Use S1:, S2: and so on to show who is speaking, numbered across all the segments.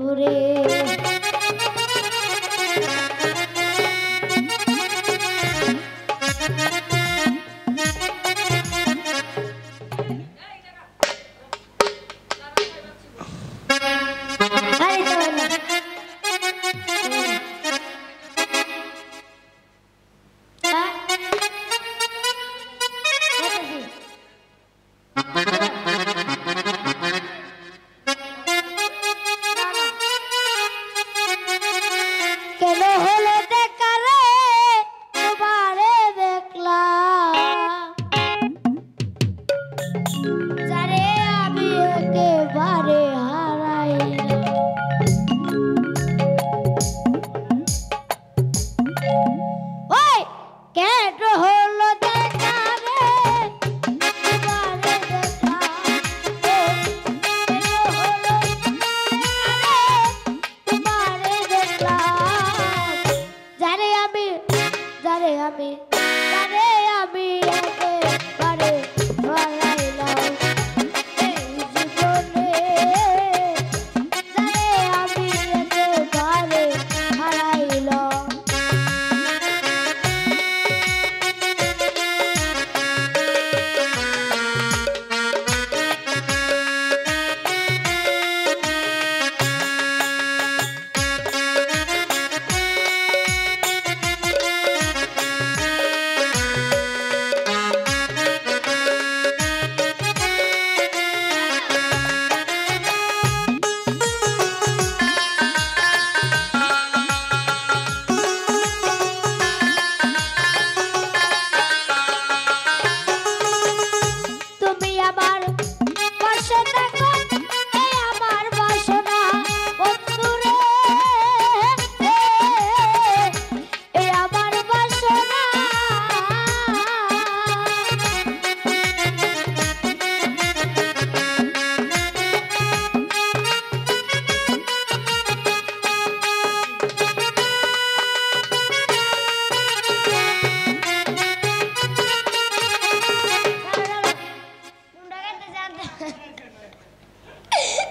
S1: বন্ধুরে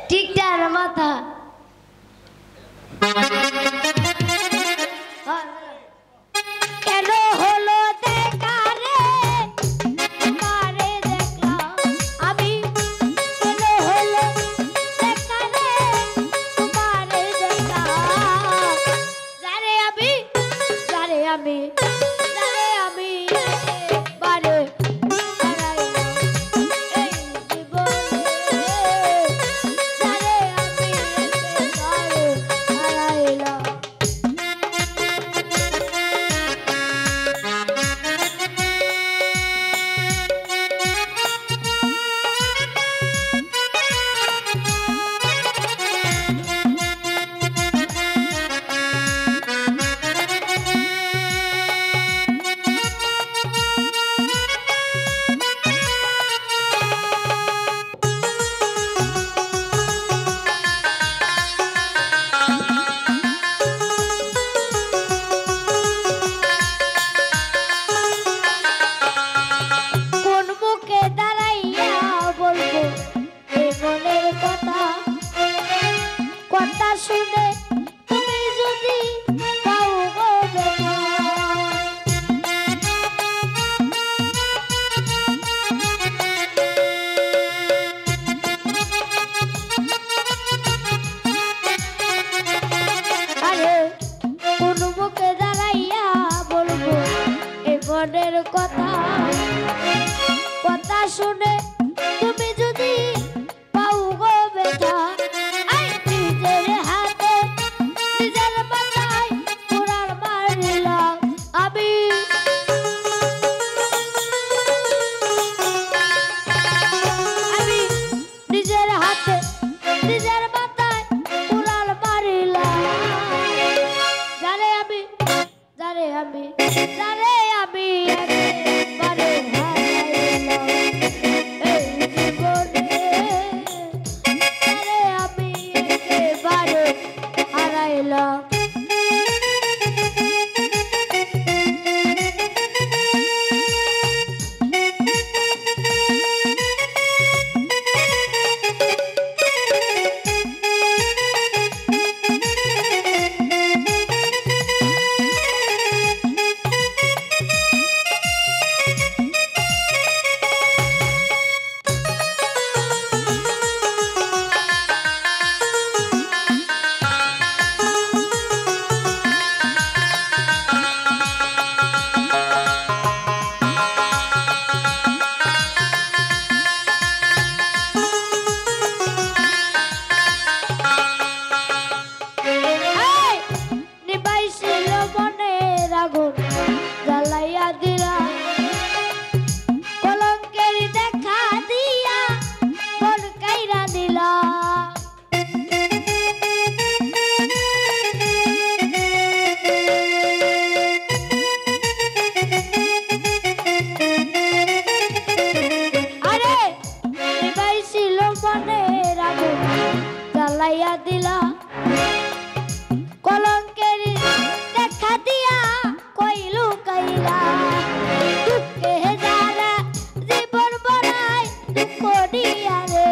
S1: টিকটার মাথা কেন হলো দেখা রে তোমারে দেখলাম আমি কেন হলো দেখা রে তোমারে দেখলাম জানে আমি জানে আমি জানে আমি বারে কথা কথা শুনে তুমি যদি পাও গো ব্যথা নিজের হাতে নিজের মাথায় পুরার মারিলাম আমি নিজের হাতে নিজের মাথায় পুরার মারিলাম জানে আমি জানে আমি জানে আমি একবারে হারাইলাম এই জীবনে জানে আমি একেবারে হারাইলাম হারাইলাম। আরে এবাই ছিল মনের আগুন জ্বালাইয়া দিলা, কলঙ্কের দেখা দিয়া কইলু কাইলা, দুঃখে যারা জীবন বড়াই দুঃখ দিয়া রে।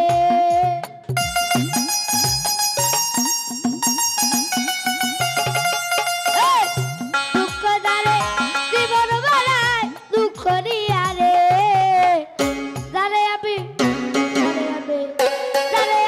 S1: দুঃখ যারে জীবন বড়াই দুঃখ দিয়া রে, যারে আমি একেবারে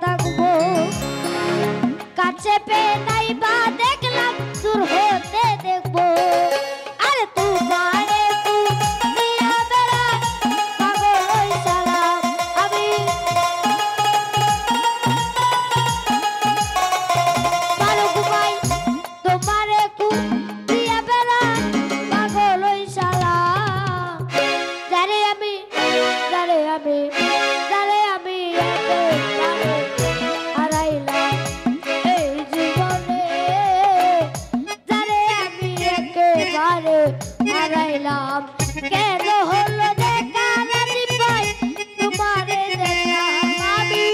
S1: থাকবো, কাছে পেয়ে নাই বা দেখলাম দূর হতে দেখবো। আরে তোমারে দিয়া বেড়া পাগল হইছিলাম আমি, বালক ভাই তোমারে দিয়া বেড়া পাগল হইছিলাম, জানে আমি হারাইলাম এই জীবনে, যারে আমি একেবারে হারাইলাম। কেন হলো দেখা রাজি পাই তোমারে দেখলাম আমি,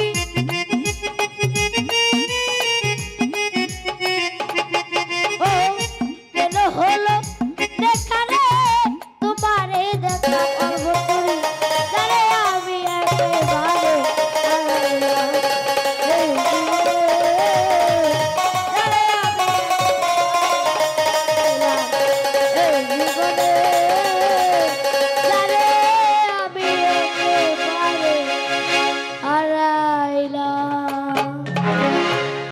S1: ও কেন হলো